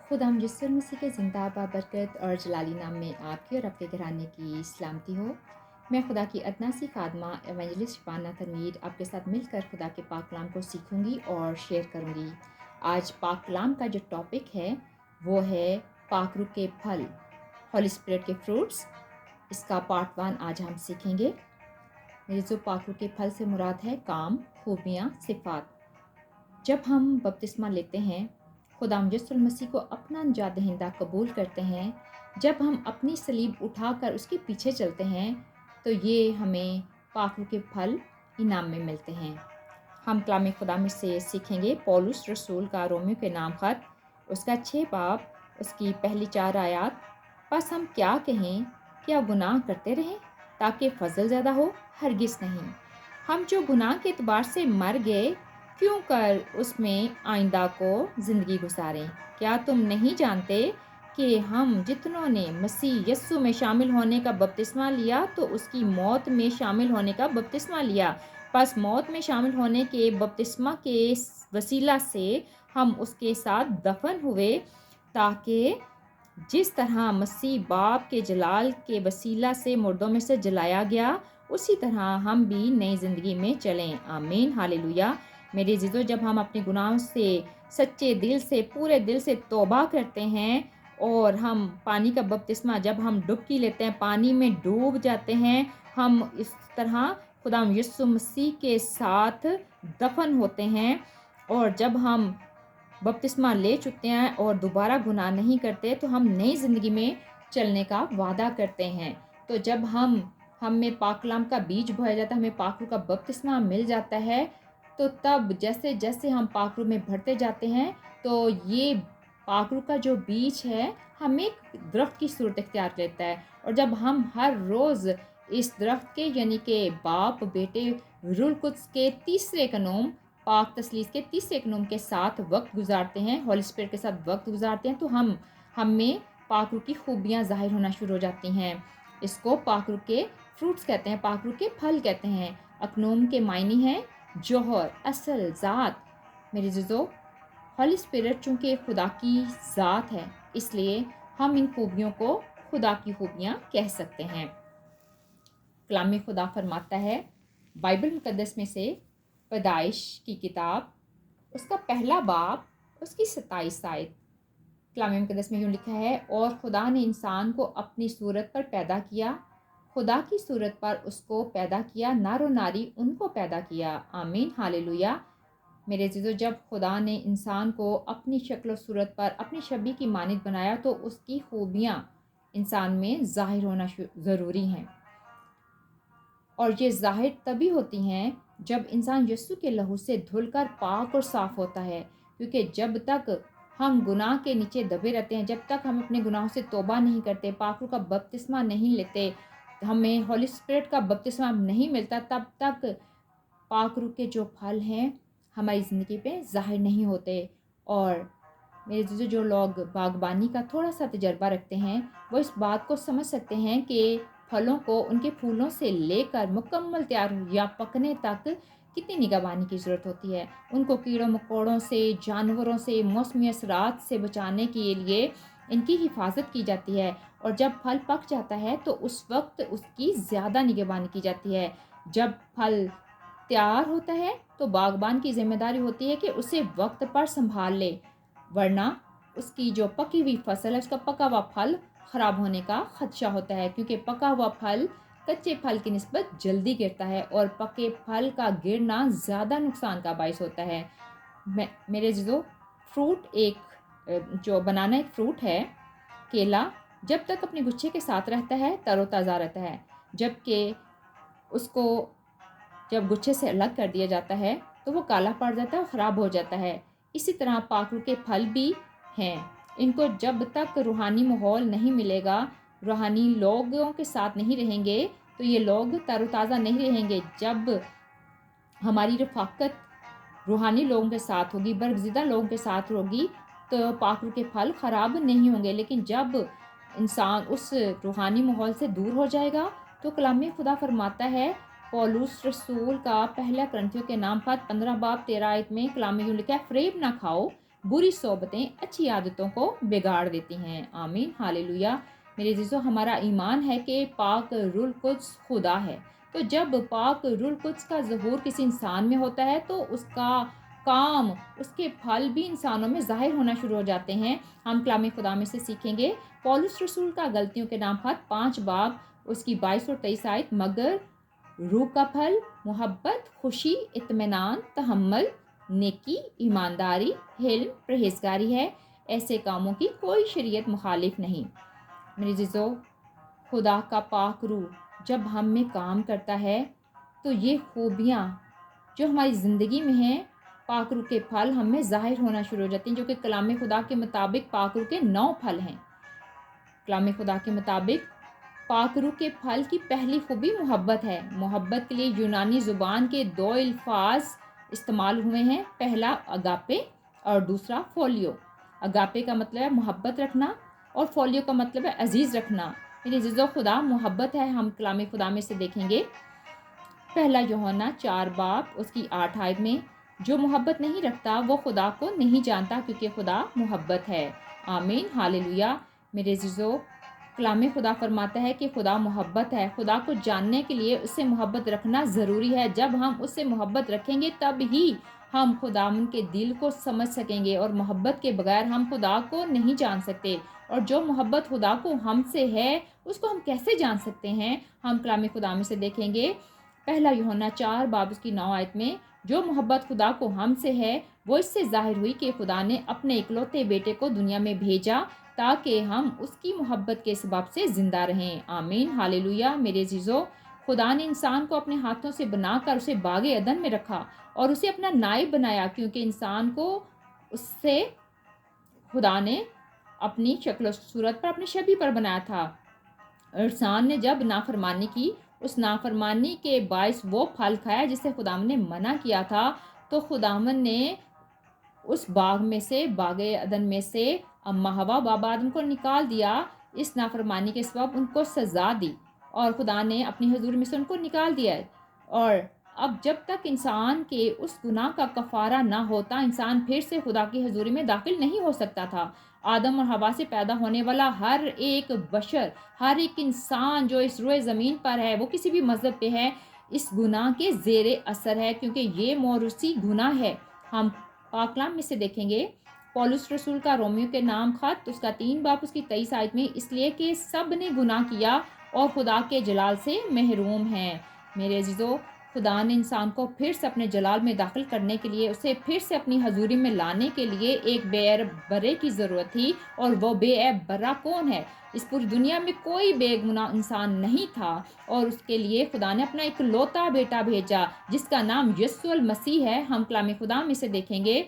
खुदा हम यस्सुर मसीह के ज़िंदा बाबरकत और जलाली नाम में आपकी और आपके घराने की सलामती हो। मैं खुदा की अदनासी खादमा एवेंजलिस्ट शिफाना तनवीर आपके साथ मिलकर खुदा के पाक कलाम को सीखूंगी और शेयर करूंगी। आज पाक कलाम का जो टॉपिक है वो है पाक रूह के फल, हॉली स्पिरिट के फ्रूट्स। इसका पार्ट 1 आज हम सीखेंगे। मेरे जो पाक रूह के फल से मुराद है काम, खूबियाँ, सिफात। जब हम बपतिस्मा लेते हैं, खुदाम यीशु मसीह को अपना निजात दहिंदा कबूल करते हैं, जब हम अपनी सलीब उठाकर उसके पीछे चलते हैं, तो ये हमें पाक रूह के फल इनाम में मिलते हैं। हम कलाम खुदा में से सीखेंगे पौलुस रसूल का रोमियो के नाम खत, उसका 6 बाब, उसकी पहली 4 आयात। बस हम क्या कहें, क्या गुनाह करते रहें ताकि फजल ज़्यादा हो? हरगिज़ नहीं। हम जो गुनाह के एतबार से मर गए, क्यों कर उसमें आइंदा को ज़िंदगी गुजारें? क्या तुम नहीं जानते कि हम जितनों ने मसीह यस्सु में शामिल होने का बपतिस्मा लिया तो उसकी मौत में शामिल होने का बपतिस्मा लिया। बस मौत में शामिल होने के बपतिस्मा के वसीला से हम उसके साथ दफन हुए, ताकि जिस तरह मसीह बाप के जलाल के वसीला से मुर्दों में से जलाया गया, उसी तरह हम भी नई ज़िंदगी में चलें। आमीन, हालेलुया। मेरे जीजो, जब हम अपने गुनाहों से सच्चे दिल से, पूरे दिल से तौबा करते हैं और हम पानी का बपतिस्मा, जब हम डुबकी लेते हैं, पानी में डूब जाते हैं, हम इस तरह खुदा यीशु मसीह के साथ दफन होते हैं। और जब हम बपतिस्मा ले चुके हैं और दोबारा गुनाह नहीं करते, तो हम नई ज़िंदगी में चलने का वादा करते हैं। तो जब हम में पाक कलाम का बीज बोया जाता है, हमें पाक रूह का बपतिस्मा मिल जाता है, तो तब जैसे जैसे हम पाक रूह में बढ़ते जाते हैं, तो ये पाक रूह का जो बीज है हमें एक दरख्त की सूरत इख्तियार लेता है। और जब हम हर रोज़ इस दरख्त के, यानी कि बाप, बेटे, रूहुल कुद्स के तीसरे कनूम, पाक तसलीस के तीसरे कनूम के साथ वक्त गुजारते हैं, हॉली स्पिरिट के साथ वक्त गुजारते हैं, तो हम में पाक रूह की खूबियाँ ज़ाहिर होना शुरू हो जाती हैं। इसको पाक रूह के फ्रूट्स कहते हैं, पाक रूह के फल कहते हैं। अकनूम के मायने हैं जौहर, असल, ज़ात। मेरे जीजो, हॉली स्पिरिट चूँकि खुदा की ज़ात है, इसलिए हम इन खूबियों को खुदा की खूबियाँ कह सकते हैं। कलाम खुदा फरमाता है बाइबल मुकद्दस में से पैदाइश की किताब, उसका पहला बाब, उसकी 27 आयत। कलाम मुकद्दस में यूँ लिखा है, और खुदा ने इंसान को अपनी सूरत पर पैदा किया, खुदा की सूरत पर उसको पैदा किया, नर और नारी उनको पैदा किया। आमीन, हालेलुया। मेरे जीजो, जब खुदा ने इंसान को अपनी शक्ल और सूरत पर अपनी शबी की मानित बनाया, तो उसकी खूबियाँ इंसान में ज़ाहिर होना ज़रूरी हैं। और ये ज़ाहिर तभी होती हैं जब इंसान यस्सु के लहू से धुलकर पाक और साफ़ होता है। क्योंकि जब तक हम गुनाह के नीचे दबे रहते हैं, जब तक हम अपने गुनाहों से तौबा नहीं करते, पाक रूह का बपतिस्मा नहीं लेते, हमें हॉली स्पिरिट का बपतिस्मा नहीं मिलता, तब तक पाक रूह के जो फल हैं हमारी ज़िंदगी पे ज़ाहिर नहीं होते। और मेरे जो लोग बागबानी का थोड़ा सा तजर्बा रखते हैं, वो इस बात को समझ सकते हैं कि फलों को उनके फूलों से लेकर मुकम्मल तैयार या पकने तक कितनी निगहबानी की ज़रूरत होती है। उनको कीड़ों मकोड़ों से, जानवरों से, मौसमी असरात से बचाने के लिए इनकी हिफाजत की जाती है। और जब फल पक जाता है तो उस वक्त उसकी ज़्यादा निगहबानी की जाती है। जब फल तैयार होता है तो बागबान की जिम्मेदारी होती है कि उसे वक्त पर संभाल ले, वरना उसकी जो पकी हुई फसल है, उसका पका हुआ फल ख़राब होने का ख़दशा होता है। क्योंकि पका हुआ फल कच्चे फल की निस्बत जल्दी गिरता है और पके फल का गिरना ज़्यादा नुकसान का बायस होता है। मेरे जो फ्रूट एक जो बनाना एक फ्रूट है, केला, जब तक अपने गुच्छे के साथ रहता है तरोताज़ा रहता है, जबकि उसको जब गुच्छे से अलग कर दिया जाता है तो वो काला पड़ जाता है और ख़राब हो जाता है। इसी तरह पाक रूह के फल भी हैं। इनको जब तक रूहानी माहौल नहीं मिलेगा, रूहानी लोगों के साथ नहीं रहेंगे, तो ये लोग तरोताज़ा नहीं रहेंगे। जब हमारी रफ़ाकत रूहानी लोगों के साथ होगी, बरगज़िदा लोगों के साथ होगी, तो पाक रूह के फल ख़राब नहीं होंगे। लेकिन जब इंसान उस रूहानी माहौल से दूर हो जाएगा, तो कलाम खुदा फरमाता है, पौलुस रसूल का पहला करंथियों के नाम पर 15 बाब 13 आयत में कलाम यूँ लिखा है, फ़रेब ना खाओ बुरी सोबतें अच्छी आदतों को बिगाड़ देती हैं। आमीन हालेलुया। मेरे अज़ीज़ों, हमारा ईमान है कि पाक रूल कुद्स खुदा है। तो जब पाक रूल कुद्स का ज़हूर किसी इंसान में होता है तो उसका काम, उसके फल भी इंसानों में ज़ाहिर होना शुरू हो जाते हैं। हम कलाम खुदा में से सीखेंगे पौलुस रसूल का गलतियों के नाम खत 5 बाब उसकी 22 और 23 आयत, मगर रूह का फल मोहब्बत, खुशी, इत्मीनान, तहम्मुल, नेकी, ईमानदारी, हिल्म, परहेजगारी है। ऐसे कामों की कोई शरीयत मुखालिफ नहीं। मेरे अज़ीज़ों, खुदा का पाक रूह जब हम में काम करता है तो ये खूबियाँ जो हमारी ज़िंदगी में हैं, पाक रूह के फल हम में ज़ाहिर होना शुरू हो जाते हैं, जो कि कलाम खुदा के मुताबिक पाक रूह के 9 फल हैं। कलाम खुदा के मुताबिक पाक रूह के फल की पहली खूबी मोहब्बत है। मोहब्बत के लिए यूनानी ज़ुबान के 2 अल्फाज इस्तेमाल हुए हैं, पहला अगापे और दूसरा फोलियो। अगापे का मतलब है मोहब्बत रखना और फोलियो का मतलब है अजीज़ रखना। मेरे अज़ीज़ों, खुदा मोहब्बत है। हम कलाम खुदा में से देखेंगे पहला यूहन्ना 4 बाब उसकी 8 आयत में, जो मोहब्बत नहीं रखता वो खुदा को नहीं जानता क्योंकि खुदा मोहब्बत है। आमीन हालेलुया। मेरे अज़ीज़ों, कलाम खुदा फरमाता है कि खुदा मोहब्बत है। खुदा को जानने के लिए उससे मोहब्बत रखना ज़रूरी है। जब हम उससे मोहब्बत रखेंगे तब ही हम खुदावंद के दिल को समझ सकेंगे, और मोहब्बत के बगैर हम खुदा को नहीं जान सकते। और जो मोहब्बत खुदा को हमसे है उसको हम कैसे जान सकते हैं? हम कलाम खुदा में से देखेंगे पहला यूहन्ना 4 बाब उसकी 9 आयत में, जो मोहब्बत खुदा को हमसे है वो इससे ज़ाहिर हुई कि खुदा ने अपने इकलौते बेटे को दुनिया में भेजा ताकि हम उसकी मोहब्बत के सबब से ज़िंदा रहें। आमीन हालेलुया। मेरे अज़ीज़ों, खुदा ने इंसान को अपने हाथों से बनाकर उसे बागे अदन में रखा और उसे अपना नायब बनाया, क्योंकि इंसान को उससे खुदा ने अपनी शक्ल सूरत पर, अपनी छवि पर बनाया था। इंसान ने जब नाफरमानी की, उस नाफरमानी के बायस वो फल खाया जिसे खुदावन ने मना किया था, तो खुदावन ने उस बाग में से, बागे अदन में से अम्मा हवा बाबा आदम को निकाल दिया। इस नाफरमानी के सबब उनको सज़ा दी और खुदा ने अपनी हजूर में से उनको निकाल दिया। और अब जब तक इंसान के उस गुनाह का कफ़ारा ना होता, इंसान फिर से खुदा की हजूरी में दाखिल नहीं हो सकता था। आदम और हवा से पैदा होने वाला हर एक बशर, हर एक इंसान जो इस रोए ज़मीन पर है, वो किसी भी मज़हब पे है, इस गुनाह के ज़ेरे असर है, क्योंकि ये मौरूसी गुनाह है। हम पाकलाम में से देखेंगे पौलुस रसूल का रोमियो के नाम खत उसका 3 बाब उसकी 23 आयत में, इसलिए कि सब ने गुनाह किया और खुदा के जलाल से महरूम हैं। मेरे अजीज़ों, खुदा ने इंसान को फिर से अपने जलाल में दाखिल करने के लिए, उसे फिर से अपनी हजूरी में लाने के लिए एक बेऐब बरे की ज़रूरत थी। और वो बेऐब बरा कौन है? इस पूरी दुनिया में कोई बेगुनाह इंसान नहीं था, और उसके लिए खुदा ने अपना इकलौता बेटा भेजा जिसका नाम यीशु मसीह है। हम कलाम खुदा में से देखेंगे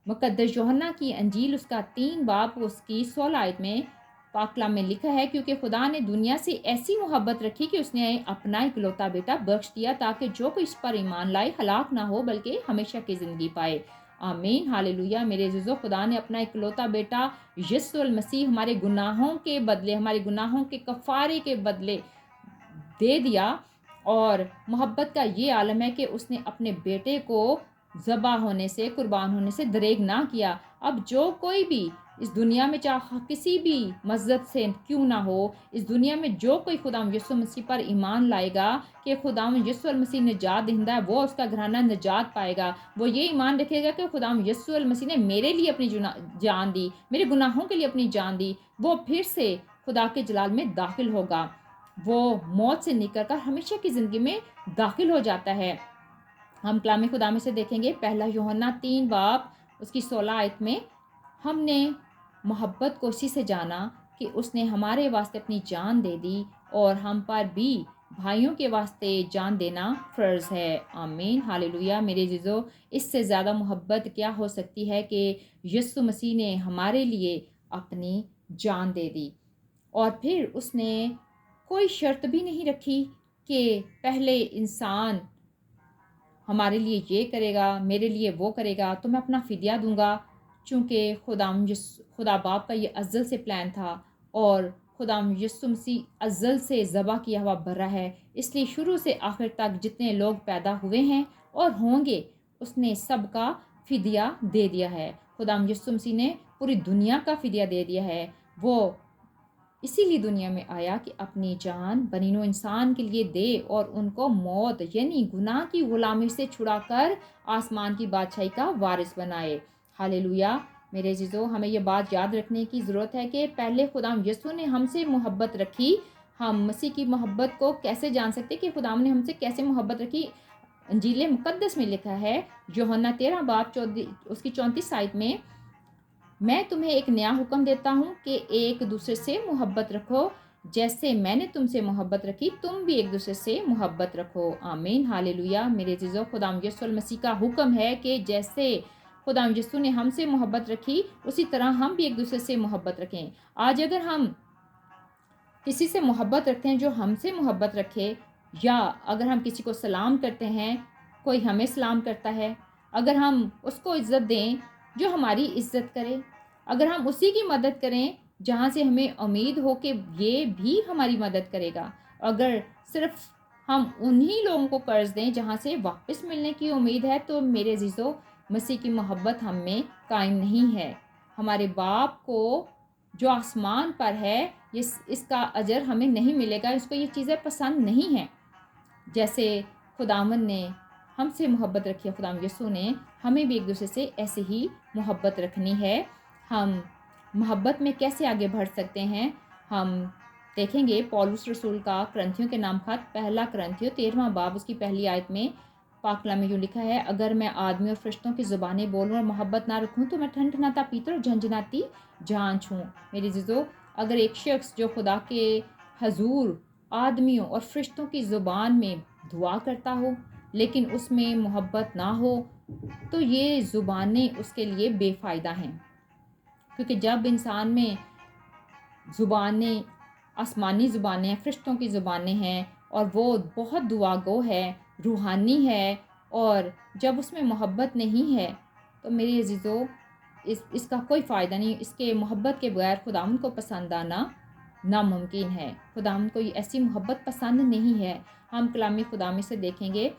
मुकद्दस यूहन्ना की अंजील उसका 3 बाब उसकी 16 आयत में, पाक कलाम में लिखा है, क्योंकि खुदा ने दुनिया से ऐसी मोहब्बत रखी कि उसने अपना इकलौता बेटा बख्श दिया ताकि जो कोई इस पर ईमान लाए हलाक ना हो बल्कि हमेशा की ज़िंदगी पाए। आमीन हालेलुया। मेरे अज़ीज़ों, खुदा ने अपना इकलौता बेटा यीशु मसीह हमारे गुनाहों के बदले, हमारे गुनाहों के कफ़ारे के बदले दे दिया। और मोहब्बत का ये आलम है कि उसने अपने बेटे को ज़बा होने से, कुर्बान होने से दरेग ना किया। अब जो कोई भी इस दुनिया में, चाहे किसी भी मज़हब से क्यों ना हो, इस दुनिया में जो कोई खुदाम यीशु मसीह पर ईमान लाएगा कि खुदाम यीशु मसीह निजात दहिंदा है, वो उसका घराना निजात पाएगा। वो ये ईमान रखेगा कि खुदाम यीशु मसीह ने मेरे लिए अपनी जान दी, मेरे गुनाहों के लिए अपनी जान दी, वो फिर से खुदा के जलाल में दाखिल होगा। वो मौत से निकल कर हमेशा की ज़िंदगी में दाखिल हो जाता है। हम कलाम खुदा में से देखेंगे पहला यूहन्ना 3 बाब उसकी 16 आयत में, हमने मोहब्बत को इसी से जाना कि उसने हमारे वास्ते अपनी जान दे दी, और हम पर भी भाइयों के वास्ते जान देना फ़र्ज़ है। आमीन हालेलुया। मेरे अज़ीज़ों, इससे ज़्यादा मोहब्बत क्या हो सकती है कि यीशु मसीह ने हमारे लिए अपनी जान दे दी। और फिर उसने कोई शर्त भी नहीं रखी कि पहले इंसान हमारे लिए ये करेगा, मेरे लिए वो करेगा तो मैं अपना फ़िदिया दूंगा। चूँकि खुदा बाप का ये अज़ल से प्लान था, और खुदाम यीशु मसीह अज़ल से ज़बा किया हुआ बर्रा है, इसलिए शुरू से आखिर तक जितने लोग पैदा हुए हैं और होंगे, उसने सब का फ़िदिया दे दिया है। खुदाम यीशु मसीह ने पूरी दुनिया का फिदिया दे दिया है। वो इसीलिए दुनिया में आया कि अपनी जान बनीनो इंसान के लिए दे और उनको मौत यानी गुनाह की गुलामी से छुड़ाकर आसमान की बादशाही का वारिस बनाए। हालेलुया। मेरे जीजो, हमें ये बात याद रखने की ज़रूरत है कि पहले खुदाम यीशु ने हमसे मोहब्बत रखी। हम मसीह की मोहब्बत को कैसे जान सकते कि खुदाम ने हमसे कैसे मोहब्बत रखी? इंजील मुकद्दस में लिखा है, यूहन्ना 13 बाब 34 आयत में, मैं तुम्हें एक नया हुक्म देता हूँ कि एक दूसरे से मोहब्बत रखो, जैसे मैंने तुमसे मोहब्बत रखी तुम भी एक दूसरे से मोहब्बत रखो। आमीन, हालेलुया। मेरे जीजो, खुदाम यीशु मसीह का हुक्म है कि जैसे खुदाम यीशु ने हमसे मोहब्बत रखी उसी तरह हम भी एक दूसरे से मोहब्बत रखें। आज अगर हम किसी से मोहब्बत रखते हैं जो हमसे मोहब्बत रखे, या अगर हम किसी को सलाम करते हैं, कोई हमें सलाम करता है, अगर हम उसको इज़्ज़त दें जो हमारी इज़्ज़त करे, अगर हम उसी की मदद करें जहाँ से हमें उम्मीद हो कि ये भी हमारी मदद करेगा, अगर सिर्फ हम उन्हीं लोगों को कर्ज दें जहाँ से वापस मिलने की उम्मीद है, तो मेरे अजीज़ों, मसीह की मोहब्बत हम में कायम नहीं है। हमारे बाप को जो आसमान पर है, इसका अजर हमें नहीं मिलेगा, इसको ये चीज़ें पसंद नहीं हैं। जैसे खुदावन ने हमसे मोहब्बत रखी है, खुदाम यीशु ने हमें भी एक दूसरे से ऐसे ही मोहब्बत रखनी है। हम मोहब्बत में कैसे आगे बढ़ सकते हैं, हम देखेंगे पौलुस रसूल का करंथियों के नाम खत, पहला करंथियों 13वां बाब उसकी पहली आयत में पाक कलाम में यूँ लिखा है, अगर मैं आदमी और फरिश्तों की ज़ुबानें बोलूँ और मोहब्बत ना रखूँ तो मैं ठनठनाता पीतल और झंझनाती जांच हूँ। मेरी जीजो, अगर एक शख्स जो खुदा के हजूर आदमियों और फरिश्तों की ज़ुबान में दुआ करता हो लेकिन उसमें मोहब्बत ना हो, तो ये ज़ुबानें उसके लिए बेफ़ायदा हैं। क्योंकि जब इंसान में ज़ुबानें आसमानी ज़ुबानें हैं, फरिश्तों की ज़ुबानें हैं और वो बहुत दुआगो है, रूहानी है, और जब उसमें मोहब्बत नहीं है, तो मेरे अजीज़ों, इसका कोई फ़ायदा नहीं। इसके मोहब्बत के बगैर खुदावंद को पसंद आना नामुमकिन है। खुदावंद को ऐसी मोहब्बत पसंद नहीं है। हम कलामी खुदा में से देखेंगे,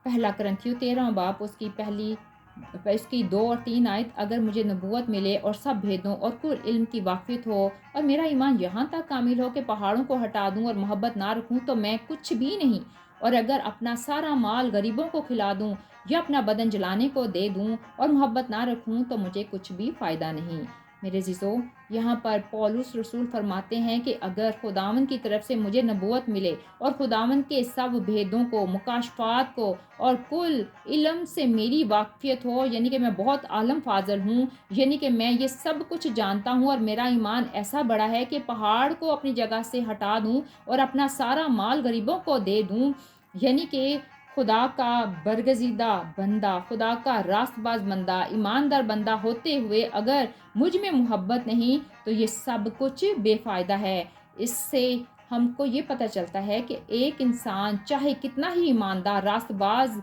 पहला करंथियों 13वां बाब उसकी 2 और 3 आयत, अगर मुझे नबूवत मिले और सब भेदों और कुल इल्म की वाक़फ़ियत हो और मेरा ईमान यहाँ तक कामिल हो कि पहाड़ों को हटा दूँ और मोहब्बत ना रखूँ तो मैं कुछ भी नहीं। और अगर अपना सारा माल गरीबों को खिला दूँ या अपना बदन जलाने को दे दूँ और मोहब्बत ना रखूँ तो मुझे कुछ भी फ़ायदा नहीं। मेरे जीजों, यहाँ पर पौलुस रसूल फरमाते हैं कि अगर खुदावन की तरफ से मुझे नबूवत मिले और खुदावन के सब भेदों को, मुकाशफात को और कुल इल्म से मेरी वाक़फ़ियत हो, यानी कि मैं बहुत आलम फाजल हूँ, यानी कि मैं ये सब कुछ जानता हूँ और मेरा ईमान ऐसा बड़ा है कि पहाड़ को अपनी जगह से हटा दूँ और अपना सारा माल गरीबों को दे दूँ, यानी कि खुदा का बरगज़ीदा बंदा, खुदा का रास्तबाज बंदा, ईमानदार बंदा होते हुए अगर मुझ में मोहब्बत नहीं, तो ये सब कुछ बेफ़ायदा है। इससे हमको ये पता चलता है कि एक इंसान चाहे कितना ही ईमानदार रास्तबाज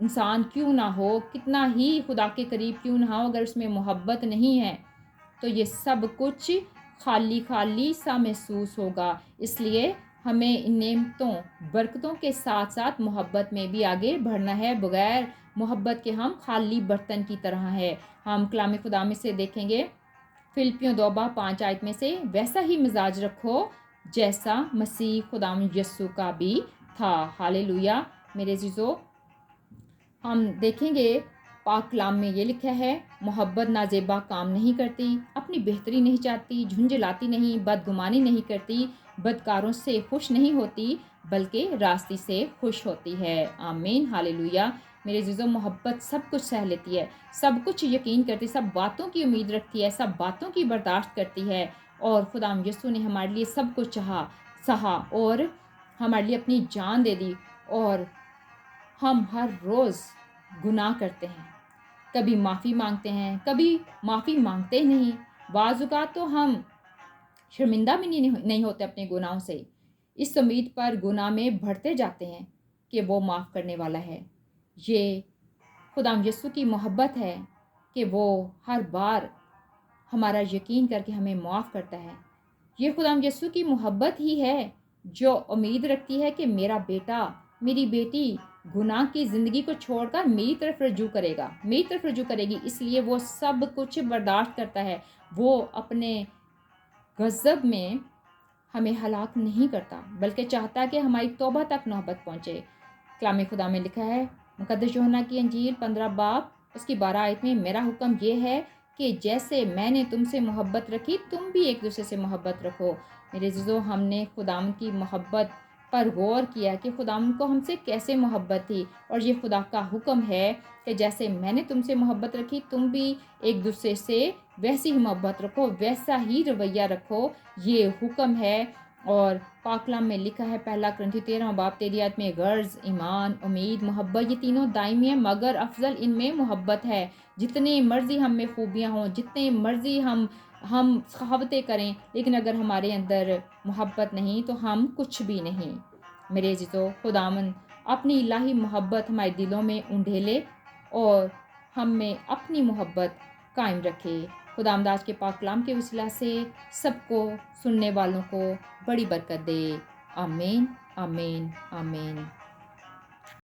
इंसान क्यों ना हो, कितना ही खुदा के करीब क्यों ना हो, अगर उसमें मोहब्बत नहीं है तो ये सब कुछ खाली खाली सा महसूस होगा। इसलिए हमें इन नेमतों, बरकतों के साथ साथ मोहब्बत में भी आगे बढ़ना है। बगैर मोहब्बत के हम खाली बर्तन की तरह है। हम कलाम खुदा में से देखेंगे फिलिपियों 2:5 आयत में से, वैसा ही मिजाज रखो जैसा मसीह खुदाम यस्सु का भी था। हालेलुया। मेरे जीजो, हम देखेंगे पाक कलाम में ये लिखा है, मोहब्बत नाजेबा काम नहीं करती, अपनी बेहतरी नहीं चाहती, झुंझलाती नहीं, बदगुमानी नहीं करती, बदकारों से खुश नहीं होती, बल्कि रास्ती से खुश होती है। आमीन, हालेलुया। मेरे जीजो, मोहब्बत सब कुछ सह लेती है, सब कुछ यकीन करती, सब बातों की उम्मीद रखती है, सब बातों की बर्दाश्त करती है। और खुदाम यीशु ने हमारे लिए सब कुछ सहा और हमारे लिए अपनी जान दे दी। और हम हर रोज़ गुनाह करते हैं, कभी माफ़ी मांगते हैं, कभी माफ़ी मांगते नहीं। बाज़ औक़ात तो हम शर्मिंदा भी नहीं होते अपने गुनाहों से, इस उम्मीद पर गुनाह में बढ़ते जाते हैं कि वो माफ़ करने वाला है। ये खुदाम यीशु की मोहब्बत है कि वो हर बार हमारा यकीन करके हमें माफ़ करता है। ये खुदाम यीशु की मोहब्बत ही है जो उम्मीद रखती है कि मेरा बेटा, मेरी बेटी گناہ کی زندگی کو چھوڑ کر میری طرف رجوع کرے گا، میری طرف رجوع کرے گی، اس لیے وہ سب کچھ برداشت کرتا ہے، وہ اپنے غضب میں ہمیں ہلاک نہیں کرتا بلکہ چاہتا ہے کہ ہماری توبہ تک نوبت پہنچے۔ کلام خدا میں لکھا ہے مقدس یوحنا کی انجیل 15 باب اس کی 12 آیت میں، میرا حکم یہ ہے کہ جیسے میں نے تم سے محبت رکھی تم بھی ایک دوسرے سے محبت رکھو۔ میرے عزیزو، ہم نے خداوند کی محبت پر غور کیا کہ خداوند کو ہم سے کیسے محبت تھی، اور یہ خدا کا حکم ہے کہ جیسے میں نے تم سے محبت رکھی تم بھی ایک دوسرے سے ویسی ہی محبت رکھو، ویسا ہی رویہ رکھو، یہ حکم ہے۔ اور پاک کلام میں لکھا ہے 1 کرنتھی 13 باب 13 آیت میں، غرض، ایمان، امید، محبت، یہ تینوں دائمی ہیں مگر افضل ان میں محبت ہے۔ جتنے مرضی ہم میں خوبیاں ہوں، جتنے مرضی ہم سخاوتیں کریں، لیکن اگر ہمارے اندر محبت نہیں تو ہم کچھ بھی نہیں۔ میرے عزیزو، خداوند اپنی الہی محبت ہمارے دلوں میں انڈھیلے اور ہم میں اپنی محبت قائم رکھے۔ خداوند آج کے پاک کلام کے وسیلہ سے سب کو، سننے والوں کو بڑی برکت دے۔ آمین، آمین، آمین۔